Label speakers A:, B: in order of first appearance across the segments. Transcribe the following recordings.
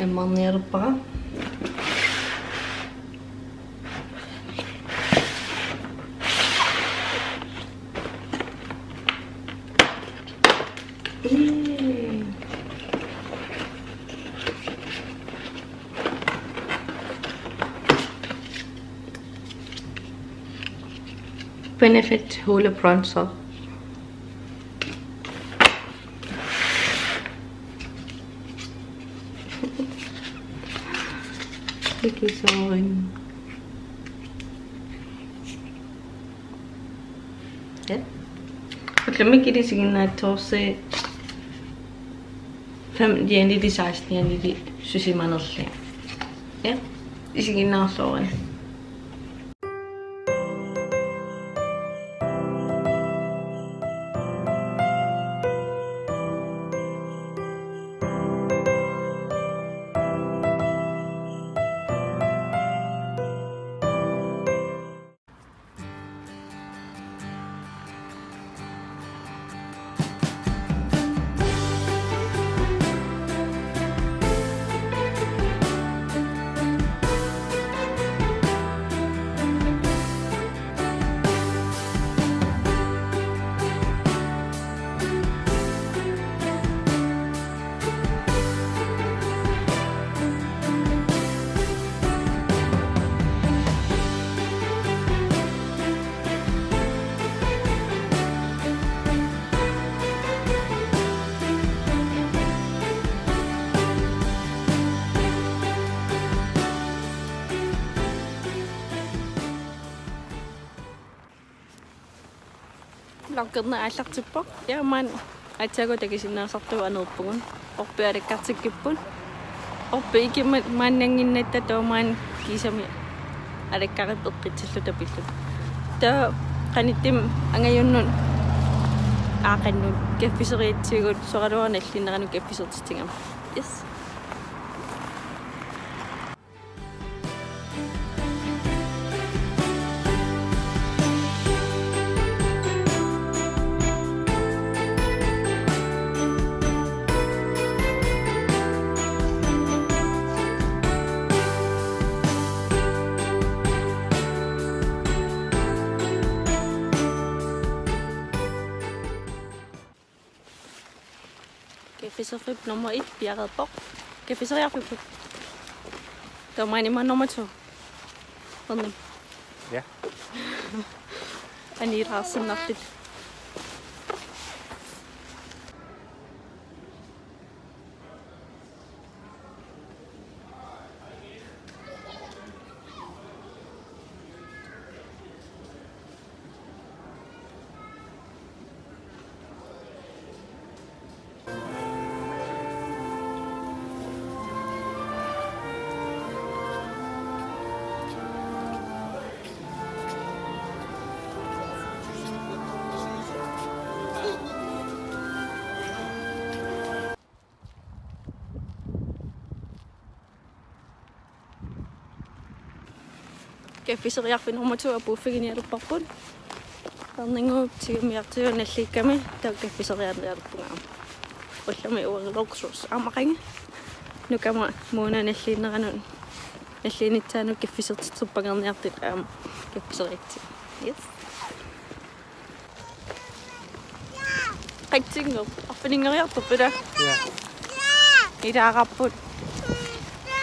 A: Ammarniaruppaqa Benefit Hole Bronzer. Ikke så ja. Og glem ikke det sikkert at torse 5 jævnlig de 16 jævnlig de synes jeg meget også. Ja. Det sikkert nok så. Loggerna aallartippoq yaamaan atsaagutakisinnaasartugu anerpungun orpialakkartikkippun orpi ikimma maannanginnatta toomaan kiisami alakkarippeqqitsillu tapillut taa qanittim angayunnun aaqannun kaffiseriitsigut soqaluarnallinneranu kaffisertitingam yes. Kaffeserip nummer 1, Bjerredborg. Kaffeseriafrip. Der var mig nummer 2. Sådan.
B: Ja.
A: Anita har sådan nok lidt. Kaffeseriafrip nummer 2 er Buffinginiarupparpun. Tanningu tigamiartiu nallikkami taa kaffeseriarniaruppungaam. Ullami uarilorsus aamaqangi. Nukama muuna nalliinneranun nalliinitsaanu kaffesertitsuppangerniartit aam kaffeseriatsi. Yes. Qatsingo affiningeriartorpula.
B: Ja.
A: Ilaaqarput.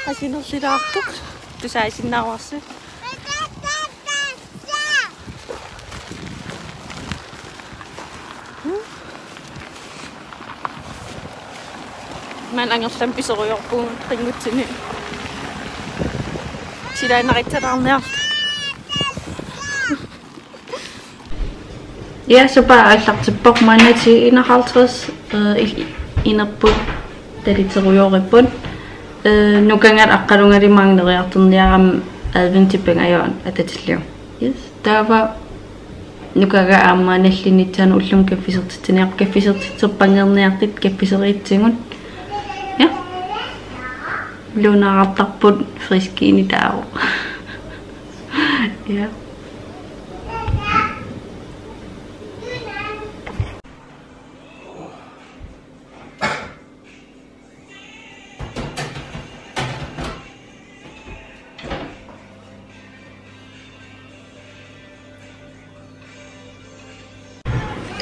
A: Asinerlilaartuq tusaasinnaarwarsi. Man angerlam piseruyorpuun ringutsini silaanarittalaarniart ja så bare allartippoq maanati 51 inerput taliteruyoripun nukangat aqqalungalimaangeriartorniaram adventippangajoon atatilliu yes taava nukaga aammaanallinitsaanu ullum kaffisertitiniaq kaffisertitserpangerniartit kaffiseriitsingun lunartarput friskiini taaru. Ja.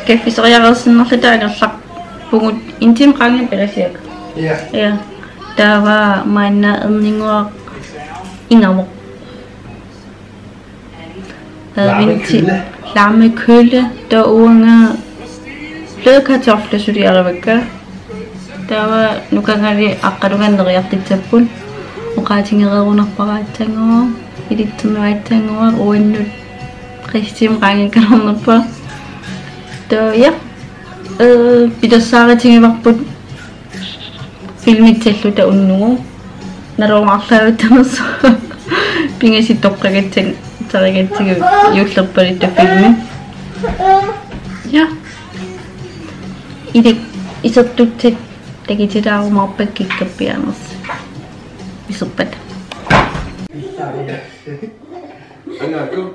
A: Kaffiseriarersinnerlutaanerlaq pungut intim qangi perisiak. Ja. Der var meine Ernæringer indover. Lamme kølle, der unge flødekartofler, så de er væk. Der var nogle gange akkurat der jeg fik tappul, og jeg tænkte under paratænger, i det til mig tænger, og en rigtig mange gange på. Der ja, vi der sagde tænker var på filmet til slut der nu, når der var flere ting så, penge sig topprække ting. Talagang sige YouTube på det film. Ja. Isa tutte lagi tidak mau pergi ke pianos. Bisupet.
B: Anak tu.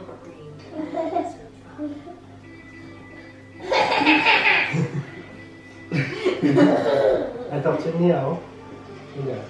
B: Atau sini aku. Enggak.